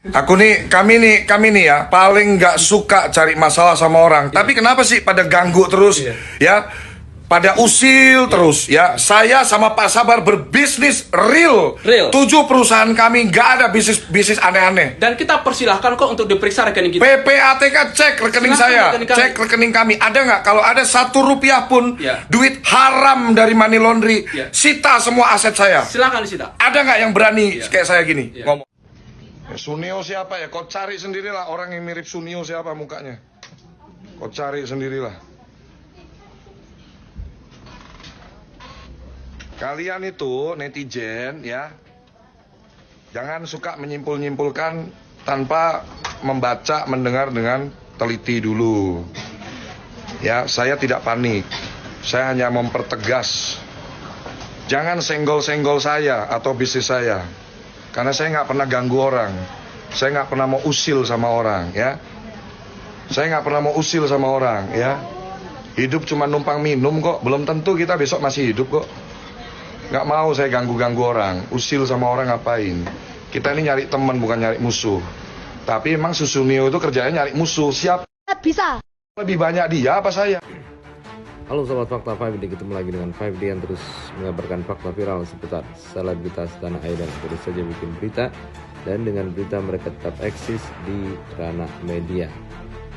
Kami nih ya paling nggak suka cari masalah sama orang. Tapi kenapa sih pada ganggu terus, ya? Pada usil terus, ya. Saya sama Pak Sabar berbisnis real. 7 perusahaan kami nggak ada bisnis aneh-aneh. Dan kita persilahkan kok untuk diperiksa rekening kita. PPATK cek rekening saya, cek rekening kami. Ada nggak? Kalau ada 1 rupiah pun duit haram dari money laundry, sita semua aset saya. Silakan disita. Ada nggak yang berani kayak saya gini ngomong? Sunio siapa ya? Kau cari sendirilah orang yang mirip Sunio siapa mukanya. Kau cari sendirilah. Kalian itu netizen ya, jangan suka menyimpulkan tanpa membaca, mendengar dengan teliti dulu. Ya, saya tidak panik. Saya hanya mempertegas. Jangan senggol-senggol saya atau bisnis saya. Karena saya nggak pernah ganggu orang. Saya nggak pernah mau usil sama orang, ya. Saya nggak pernah mau usil sama orang, ya. Hidup cuma numpang minum kok. Belum tentu kita besok masih hidup kok. Nggak mau saya ganggu-ganggu orang. Usil sama orang ngapain? Kita ini nyari teman bukan nyari musuh. Tapi emang Susunio itu kerjanya nyari musuh. Siapa? Bisa. Lebih banyak dia apa saya? Halo Sobat Fakta 5D, ketemu lagi dengan 5D yang terus mengabarkan fakta viral seputar selebritas tanah air dan terus saja bikin berita. Dan dengan berita mereka tetap eksis di ranah media.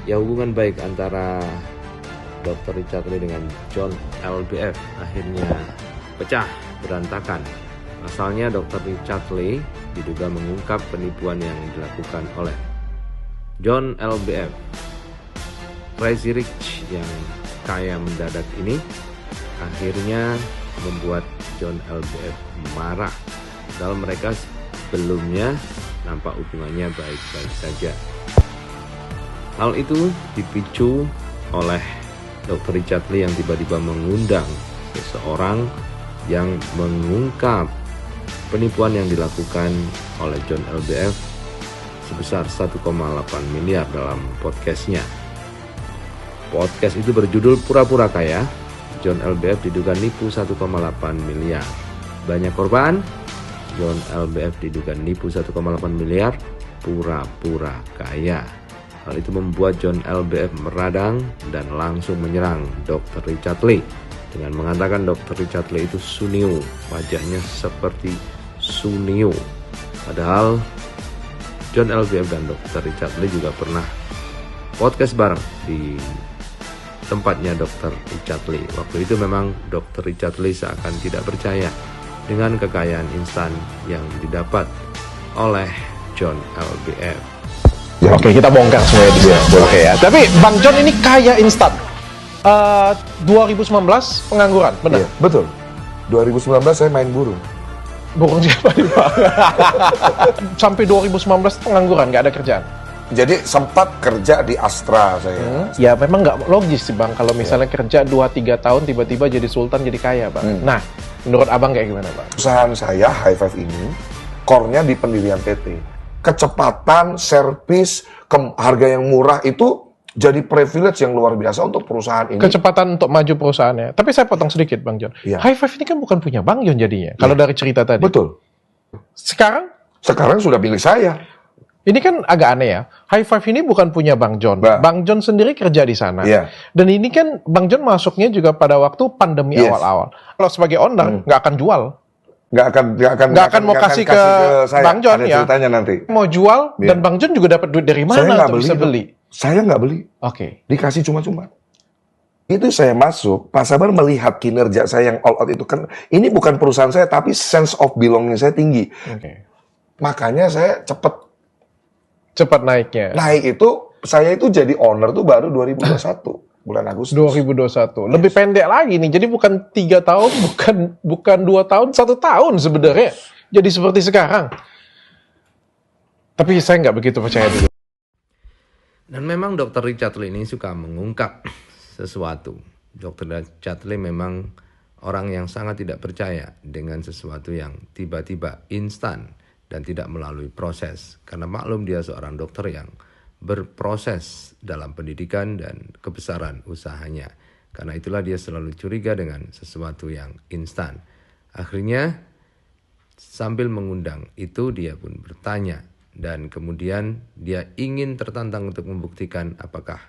Ya, hubungan baik antara Dr. Richard Lee dengan John LBF akhirnya pecah berantakan. Asalnya Dr. Richard Lee diduga mengungkap penipuan yang dilakukan oleh John LBF. Crazy Rich yang kaya mendadak ini akhirnya membuat John LBF marah. Padahal mereka sebelumnya nampak hubungannya baik-baik saja. Hal itu dipicu oleh Dr. Richard Lee yang tiba-tiba mengundang seseorang yang mengungkap penipuan yang dilakukan oleh John LBF sebesar 1,8 miliar dalam podcastnya. Podcast itu berjudul Pura-Pura Kaya. John LBF diduga nipu 1,8 miliar. Banyak korban. John LBF diduga nipu 1,8 miliar pura-pura kaya. Hal itu membuat John LBF meradang dan langsung menyerang Dr. Richard Lee dengan mengatakan Dr. Richard Lee itu Sunio, wajahnya seperti Sunio. Padahal John LBF dan Dr. Richard Lee juga pernah podcast bareng di tempatnya Dr. Richard Lee. Waktu itu memang Dr. Richard Lee seakan tidak percaya dengan kekayaan instan yang didapat oleh John LBF. Ya. Oke, kita bongkar semuanya di sini. Oke ya. Tapi Bang John ini kaya instan. 2019 pengangguran, benar? Iya, betul. 2019 saya main burung. Burung siapa nih Pak? Sampai 2019 pengangguran, nggak ada kerjaan. Jadi sempat kerja di Astra saya. Ya memang nggak logis sih Bang, kalau misalnya kerja 2-3 tahun tiba-tiba jadi sultan, jadi kaya Bang. Nah, menurut Abang kayak gimana Bang? Perusahaan saya, High Five ini, core-nya di pendirian PT. Kecepatan, servis, harga yang murah itu jadi privilege yang luar biasa untuk perusahaan ini. Kecepatan untuk maju perusahaannya. Tapi saya potong sedikit Bang John. Ya. High Five ini kan bukan punya Bang John jadinya, kalau dari cerita tadi. Betul. Sekarang sudah milik saya. ini kan agak aneh ya. High Five ini bukan punya Bang John. Bang John sendiri kerja di sana. Yeah. Dan ini kan Bang John masuknya juga pada waktu pandemi awal-awal. Kalau sebagai owner nggak akan jual. Nggak akan mau kasih ke saya. Bang John. Ada ya. ceritanya nanti. Mau jual dan Bang John juga dapat duit dari mana untuk bisa beli? Saya nggak beli. Oke. Dikasih cuma-cuma. Itu saya masuk, Pak Sabar melihat kinerja saya yang all out itu kan, ini bukan perusahaan saya, tapi sense of belonging saya tinggi. Makanya saya cepat naiknya. Naik itu, saya itu jadi owner tuh baru 2021, bulan Agustus. 2021. Lebih pendek lagi nih, jadi bukan 3 tahun, bukan 2 tahun, 1 tahun sebenarnya. Jadi seperti sekarang. Tapi saya nggak begitu percaya dulu. Dan memang Dr. Richard Lee ini suka mengungkap sesuatu. Dr. Richard Lee memang orang yang sangat tidak percaya dengan sesuatu yang tiba-tiba instan dan tidak melalui proses. Karena maklum dia seorang dokter yang berproses dalam pendidikan dan kebesaran usahanya. Karena itulah dia selalu curiga dengan sesuatu yang instan. Akhirnya sambil mengundang itu dia pun bertanya Dan kemudian dia ingin tertantang untuk membuktikan apakah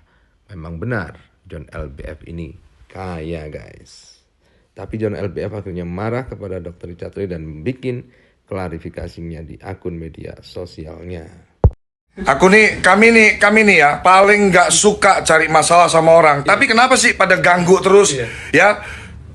memang benar John LBF ini kaya, guys. Tapi John LBF akhirnya marah kepada Dr. Richard Lee dan bikin klarifikasinya di akun media sosialnya. Kami nih ya paling nggak suka cari masalah sama orang. Tapi kenapa sih pada ganggu terus ya?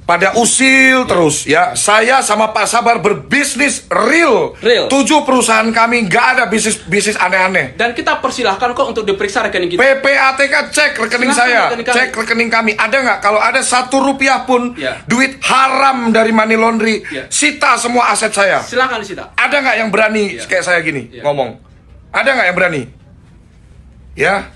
Pada usil terus ya. Saya sama Pak Sabar berbisnis real. 7 perusahaan kami nggak ada bisnis aneh-aneh. Dan kita persilahkan kok untuk diperiksa rekening kita. PPATK cek rekening saya, cek rekening kami. Ada nggak? Kalau ada 1 rupiah pun duit haram dari money laundry, sita semua aset saya. Silakan disita. Ada nggak yang berani kayak saya gini ngomong? Ada nggak yang berani? Ya,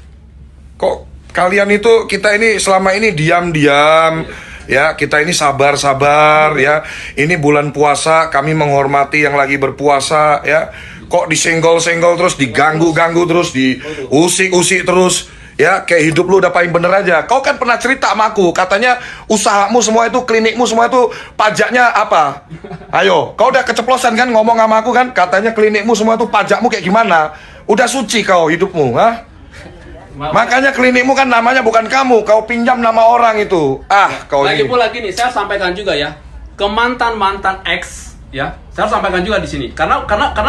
kok kalian itu kita ini selama ini diam-diam. Ya, kita ini sabar-sabar ya. Ini bulan puasa, kami menghormati yang lagi berpuasa ya. Kok disenggol-senggol terus, diganggu-ganggu terus, diusik-usik terus. Ya, kayak hidup lu udah paling bener aja. Kau kan pernah cerita sama aku, katanya usahamu semua itu, klinikmu semua itu pajaknya apa? Ayo, kau udah keceplosan kan ngomong sama aku kan? Katanya klinikmu semua itu pajakmu kayak gimana? Udah suci kau hidupmu, ha? Makanya klinikmu kan namanya bukan kamu, kau pinjam nama orang itu. Kau Lagi ini. pula gini, saya sampaikan juga ya ke mantan-mantan ex ya. Saya harus sampaikan juga di sini karena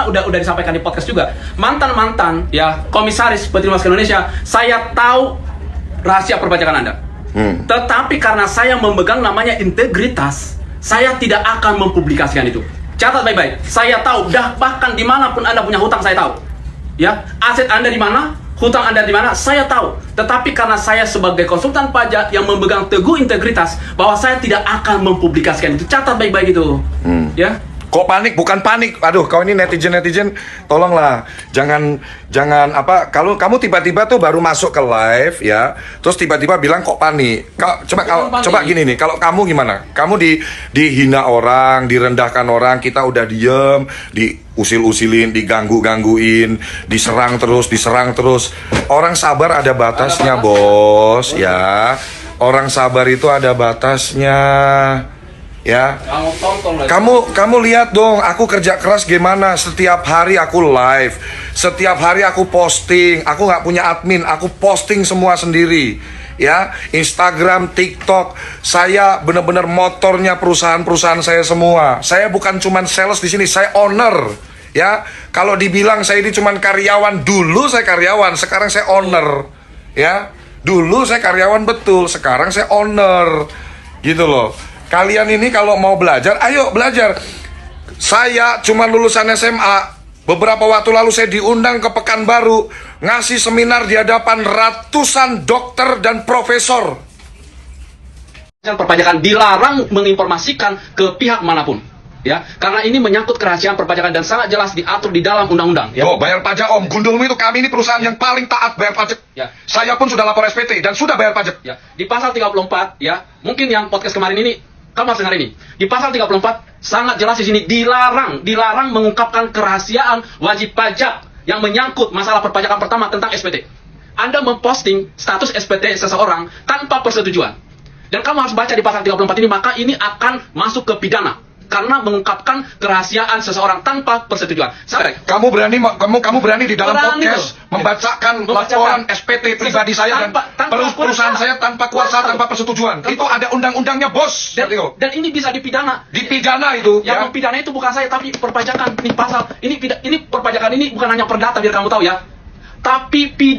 udah disampaikan di podcast juga. Mantan-mantan ya komisaris Pt Mas Indonesia, saya tahu rahasia perpajakan Anda. Tetapi karena saya memegang namanya integritas, saya tidak akan mempublikasikan itu. Catat baik-baik. Saya tahu bahkan dimanapun Anda punya hutang saya tahu. Ya, aset Anda di mana? Hutang Anda di mana? Saya tahu. Tetapi karena saya sebagai konsultan pajak yang memegang teguh integritas, bahwa saya tidak akan mempublikasikan itu. Catat baik-baik itu. Ya. Kok panik? Bukan panik. Aduh, kau ini netizen, tolonglah. Jangan apa, kalau kamu tiba-tiba tuh baru masuk ke live ya, terus tiba-tiba bilang kok panik. Coba gini nih, kalau kamu gimana? Kamu dihina orang, direndahkan orang, kita udah diem, diusil-usilin, diganggu-gangguin, diserang terus. Orang sabar ada batasnya, bos, ya. Orang sabar itu ada batasnya. Ya, kamu lihat dong, aku kerja keras gimana. Setiap hari aku live, setiap hari aku posting. Aku nggak punya admin, aku posting semua sendiri. Ya, Instagram, TikTok, saya benar-benar motornya perusahaan-perusahaan saya semua. Saya bukan cuman sales di sini, saya owner. Ya, kalau dibilang saya ini cuman karyawan, dulu saya karyawan, sekarang saya owner. Ya, dulu saya karyawan betul, sekarang saya owner. Gitu loh. Kalian ini kalau mau belajar, ayo belajar. Saya cuma lulusan SMA. Beberapa waktu lalu saya diundang ke Pekanbaru, ngasih seminar di hadapan ratusan dokter dan profesor. Perpajakan dilarang menginformasikan ke pihak manapun. Ya, karena ini menyangkut kerahasiaan perpajakan dan sangat jelas diatur di dalam undang-undang. Ya. Oh, bayar pajak om, Gundulmu itu kami ini perusahaan yang paling taat bayar pajak. Ya. Saya pun sudah lapor SPT dan sudah bayar pajak. Ya, di pasal 34 ya, mungkin yang podcast kemarin ini kamu harus dengar ini. Di pasal 34 sangat jelas di sini dilarang mengungkapkan kerahasiaan wajib pajak yang menyangkut masalah perpajakan pertama tentang SPT. Anda memposting status SPT seseorang tanpa persetujuan. Dan kamu harus baca di pasal 34 ini, maka ini akan masuk ke pidana karena mengungkapkan kerahasiaan seseorang tanpa persetujuan. Kamu berani di dalam podcast membacakan laporan SPT pribadi saya dan perusahaan saya tanpa kuasa, tanpa persetujuan. Itu ada undang-undangnya, bos. Dan ini bisa dipidana. Dipidana itu. Yang mempidana itu bukan saya, tapi perpajakan. Ini pasal, ini perpajakan ini bukan hanya perdata biar kamu tahu ya. Tapi pidana.